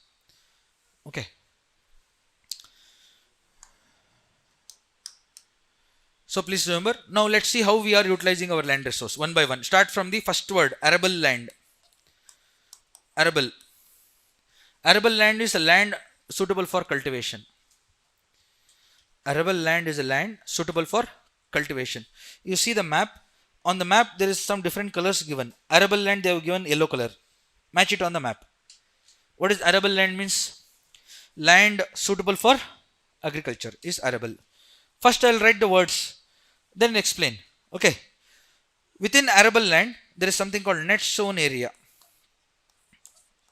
Okay. So please remember. Now let's see how we are utilizing our land resource one by one. Start from the first word, arable land. Arable. Arable land is a land suitable for cultivation. Arable land is a land suitable for cultivation. You see the map. On the map, there is some different colors given. Arable land, they have given yellow color. Match it on the map. What is arable land means? Land suitable for agriculture is arable. First, I will write the words, then explain. Okay. Within arable land, there is something called net sown area.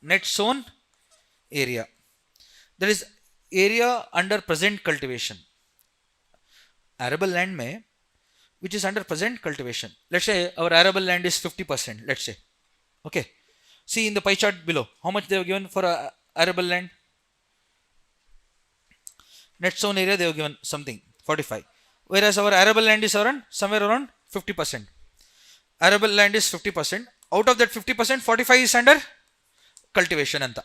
Net sown area. There is area under present cultivation. Arable land may, which is under present cultivation. Let's say our arable land is 50%. Let's say. Okay. See in the pie chart below, how much they have given for arable land? Net sown area they have given something, 45. Whereas our arable land is around, somewhere around 50%. Arable land is 50%. Out of that 50%, 45 is under cultivation. Anta.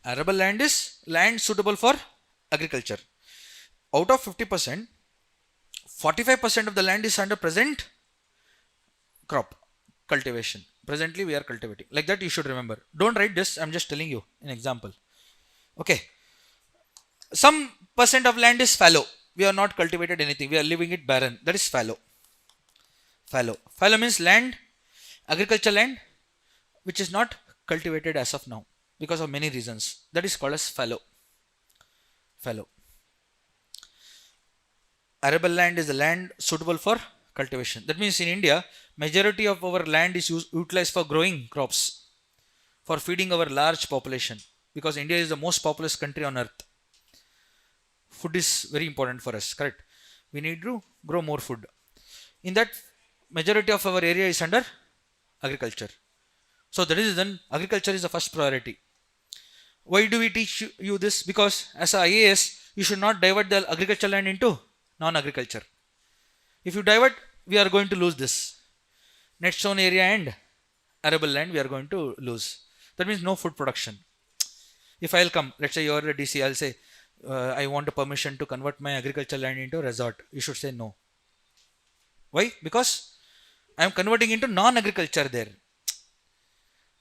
Arable land is land suitable for agriculture. Out of 50%, 45% of the land is under present crop cultivation. Presently we are cultivating. Like that you should remember. Don't write this. I'm just telling you an example. Okay. Some percent of land is fallow. We have not cultivated anything. We are leaving it barren. That is fallow. Fallow. Fallow means land, agriculture land, which is not cultivated as of now because of many reasons. That is called as fallow. Fallow. Arable land is the land suitable for cultivation. That means in India, majority of our land is utilized for growing crops, for feeding our large population, because India is the most populous country on earth. Food is very important for us, correct? We need to grow more food. In that, majority of our area is under agriculture. So that is then agriculture is the first priority. Why do we teach you this? Because as a IAS, you should not divert the agriculture land into non-agriculture. If you divert, we are going to lose this. Net sown area and arable land, we are going to lose. That means no food production. If I'll come, let's say you are a DC, I'll say, I want a permission to convert my agricultural land into a resort. You should say no. Why? Because I am converting into non-agriculture there.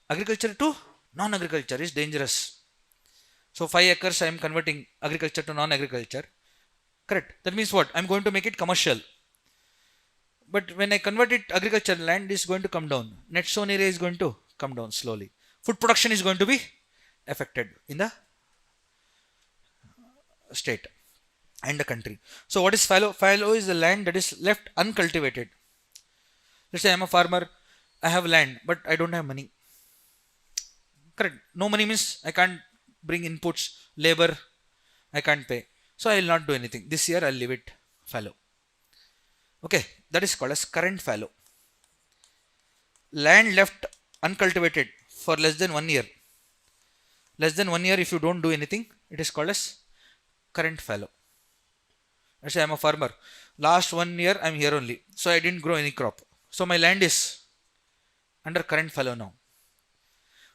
Agriculture to non-agriculture is dangerous. So 5 acres I am converting agriculture to non-agriculture. Correct. That means what? I am going to make it commercial. But when I convert it agricultural land is going to come down. Net sown area is going to come down slowly. Food production is going to be affected in the state and the country. So what is fallow? Fallow is the land that is left uncultivated. Let's say I am a farmer. I have land, but I don't have money. Correct. No money means I can't bring inputs, labor. I can't pay. So I will not do anything. This year I'll leave it fallow. Okay, that is called as current fallow. Land left uncultivated for less than 1 year. Less than 1 year, if you don't do anything, it is called as current fallow. Let's say I'm a farmer. Last 1 year I'm here only. So I didn't grow any crop. So my land is under current fallow now.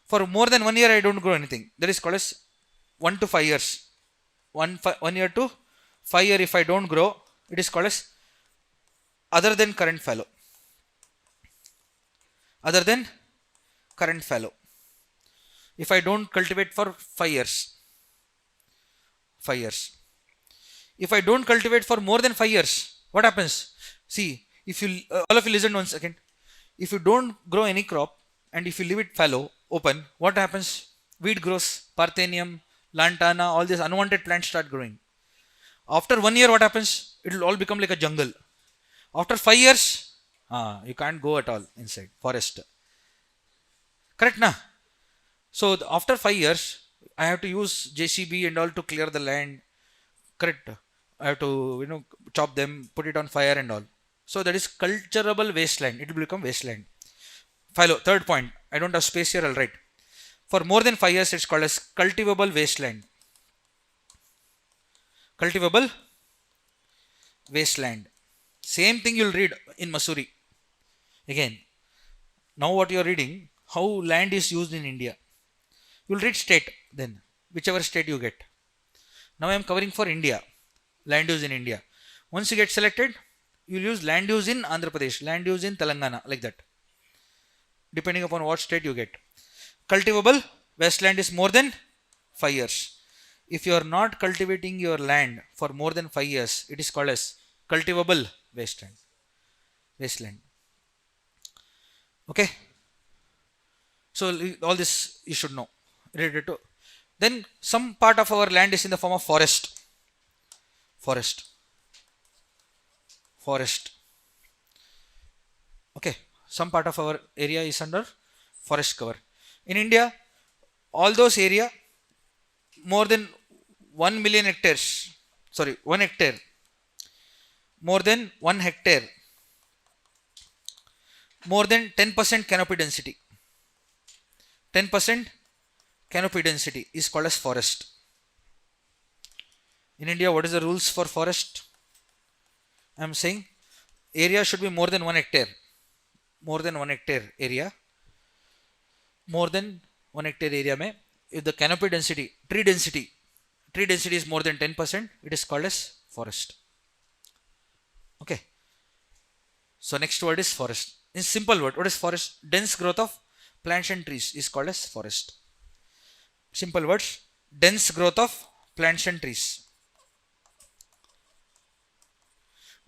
For more than 1 year I don't grow anything. That is called as 1 to 5 years. 1 year to 5 year if I don't grow, it is called as other than current fallow. Other than current fallow. If I don't cultivate for 5 years. 5 years. If I don't cultivate for more than 5 years, what happens? See, if you all of you listen 1 second. If you don't grow any crop and if you leave it fallow, open, what happens? Weed grows, parthenium, lantana, all these unwanted plants start growing. After 1 year, what happens? It will all become like a jungle. After 5 years, you can't go at all inside forest. Correct, na? So after 5 years, I have to use JCB and all to clear the land. Correct. I have to chop them, put it on fire and all. So that is culturable wasteland. It will become wasteland. Fallow. Third point. I don't have space here. I'll write. For more than 5 years, it's called as cultivable wasteland. Cultivable wasteland. Same thing you'll read in Missouri. Again, now what you're reading, how land is used in India. You'll read state then, whichever state you get. Now I am covering for India, land use in India. Once you get selected, you'll use land use in Andhra Pradesh, land use in Telangana, like that. Depending upon what state you get. Cultivable wasteland is more than 5 years. If you are not cultivating your land for more than 5 years, it is called as cultivable wasteland. Wasteland. Okay. So all this you should know. Related to. Then some part of our land is in the form of forest. Forest. Forest. Okay. Some part of our area is under forest cover. In India, all those area more than 1 million hectares. Sorry, 1 hectare. More than 1 hectare. More than 10% canopy density. 10% canopy density is called as forest. In India, what is the rules for forest? I am saying area should be more than 1 hectare. More than 1 hectare area. More than 1 hectare area mein, if the canopy density, tree density is more than 10%, it is called as forest. Okay. So next word is forest. In simple word, what is forest? Dense growth of plants and trees is called as forest. Simple words, dense growth of plants and trees.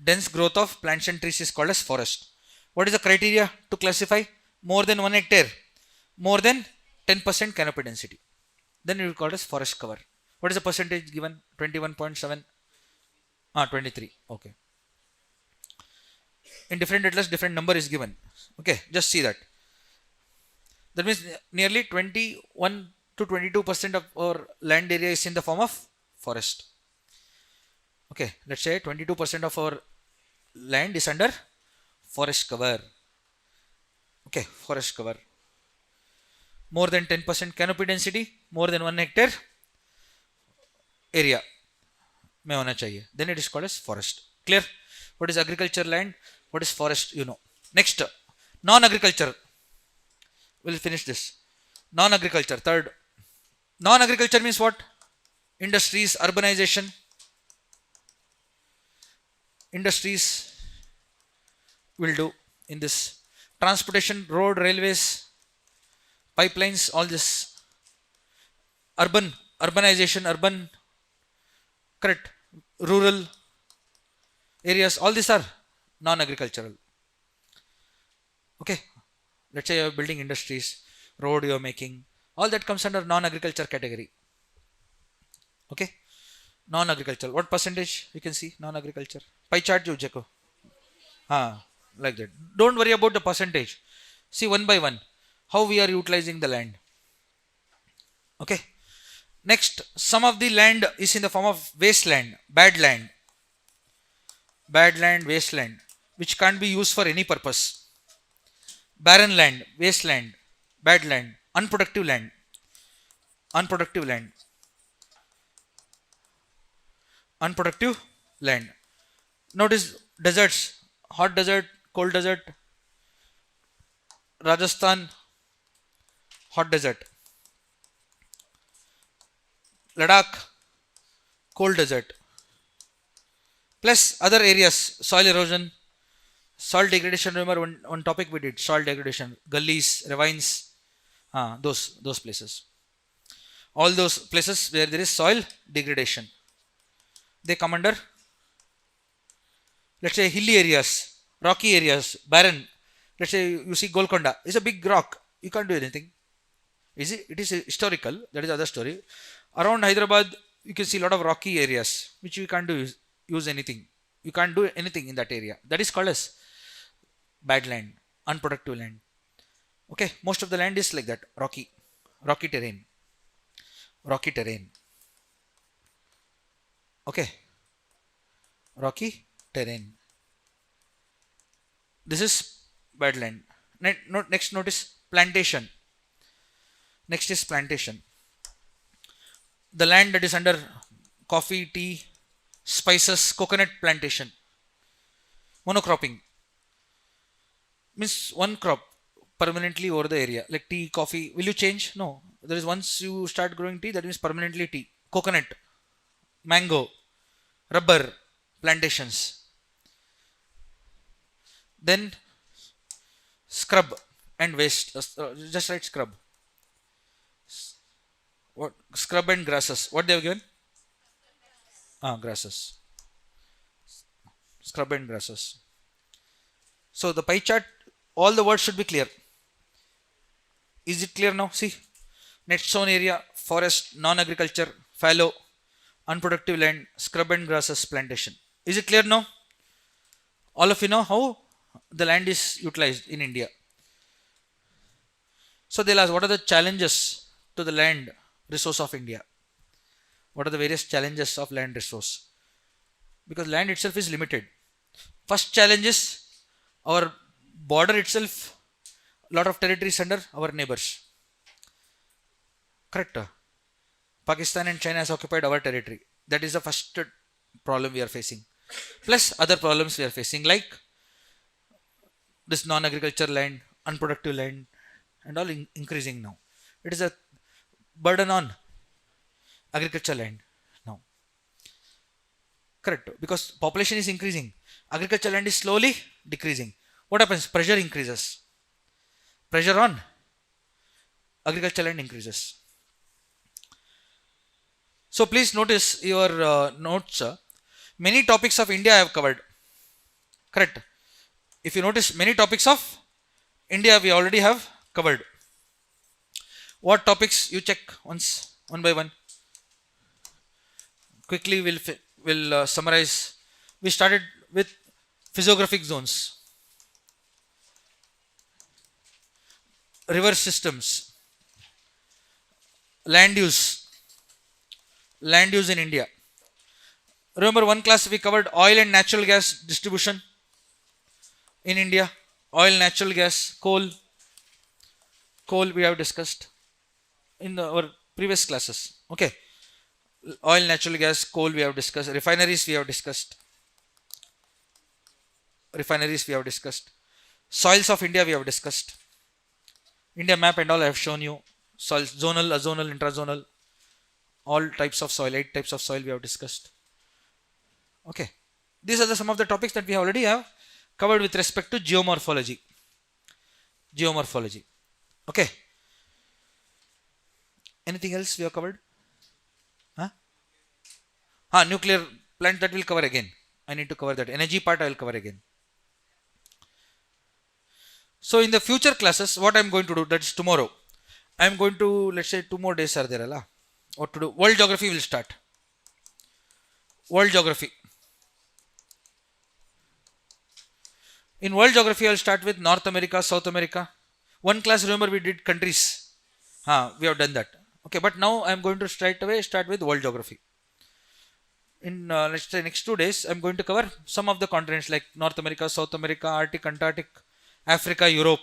Dense growth of plants and trees is called as forest. What is the criteria to classify? More than 1 hectare, more than 10% canopy density. Then it will call as forest cover. What is the percentage given? 21.7. 23. Okay. In different atlas, different number is given. Okay, just see that. That means nearly 21 to 22% of our land area is in the form of forest. Okay, let's say 22% of our land is under forest cover. Okay, forest cover. More than 10% canopy density, more than 1 hectare area mein hona chahiye. Then it is called as forest. Clear? What is agriculture land? What is forest? You know. Next, non-agriculture. We'll finish this. Non-agriculture. Third. Non-agriculture means what? Industries, urbanization, industries will do in this. Transportation, road, railways, pipelines, all this. Urbanization, urban, correct. Rural areas, all these are non-agricultural. Okay. Let's say you're building industries, road you're making, all that comes under non-agriculture category. Okay. Non-agricultural. What percentage you can see non-agriculture? Pie chart you check. Like that. Don't worry about the percentage. See one by one how we are utilizing the land. Okay. Next, some of the land is in the form of wasteland, bad land, wasteland, which can't be used for any purpose. Barren land, wasteland, bad land, unproductive land, unproductive land. Notice deserts, hot desert, cold desert, Rajasthan, hot desert, Ladakh, cold desert, plus other areas, soil erosion, soil degradation. Remember one topic we did, soil degradation, gullies, ravines, those places. All those places where there is soil degradation, they come under, let's say, hilly areas, rocky areas, barren. Let's say you see Golconda, it's a big rock, you can't do anything. Is it? It is historical, that is other story. Around Hyderabad, you can see a lot of rocky areas which you can't use anything. You can't do anything in that area. That is called as bad land, unproductive land. Okay, most of the land is like that, rocky terrain, rocky terrain. Okay, rocky terrain. This is bad land. Next, notice plantation. Next is plantation. The land that is under coffee, tea, spices, coconut plantation. Monocropping means one crop permanently over the area, like tea, coffee. Will you change? No. There is, once you start growing tea, that means permanently tea. Coconut, mango, rubber plantations. Then scrub and waste. Just write scrub. What? Scrub and grasses. What they have given? Grasses. Scrub and grasses. So the pie chart, all the words should be clear. Is it clear now? See, net zone area, forest, non-agriculture, fallow, unproductive land, scrub and grasses, plantation. Is it clear now? All of you know how the land is utilized in India. So they'll ask, what are the challenges to the land resource of India? What are the various challenges of land resource? Because land itself is limited. First challenge is our border itself, lot of territories under our neighbors. Correct? Pakistan and China has occupied our territory. That is the first problem we are facing. Plus other problems we are facing, like this non-agriculture land, unproductive land, and all increasing now. It is a burden on agriculture land now. Correct? Because population is increasing. Agriculture land is slowly decreasing. What happens? Pressure increases. Pressure on agriculture land increases. So please notice your notes. Many topics of India I have covered. Correct? If you notice, many topics of India we already have covered. What topics? You check once, one by one. Quickly we'll summarize. We started with physiographic zones, river systems, land use in India. Remember one class we covered oil and natural gas distribution in India. Oil, natural gas, coal we have discussed in our previous classes. Okay. Oil, natural gas, coal we have discussed. Refineries we have discussed. Soils of India we have discussed. India map and all I have shown you. Soils, zonal, azonal, intrazonal. All types of soil, 8 types of soil we have discussed. Okay, these are some of the topics that we already have covered with respect to geomorphology. Okay, anything else we have covered? Huh? Nuclear plant, that will cover again. I need to cover that. Energy part I will cover again. So in the future classes, what I am going to do, that's tomorrow. I am going to, let's say 2 more days are there, Allah. What to do? World geography will start. World geography. In world geography, I will start with North America, South America. One class, remember we did countries. We have done that. Okay, but now I am going to straight away start with world geography. In let's say next 2 days, I am going to cover some of the continents like North America, South America, Arctic, Antarctic, Africa, Europe.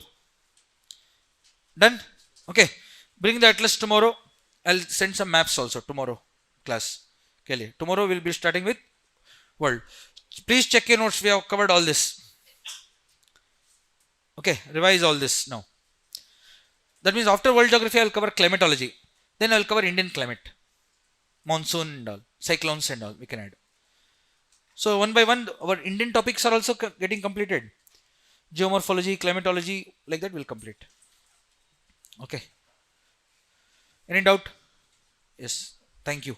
Done? Okay. Bring the atlas tomorrow. I'll send some maps also tomorrow class. Okay. Tomorrow we'll be starting with world. Please check your notes. We have covered all this. Okay. Revise all this now. That means after world geography, I'll cover climatology. Then I'll cover Indian climate. Monsoon and all. Cyclones and all. We can add. So one by one, our Indian topics are also getting completed. Geomorphology, climatology, like that will complete. Okay. Any doubt? Yes. Thank you.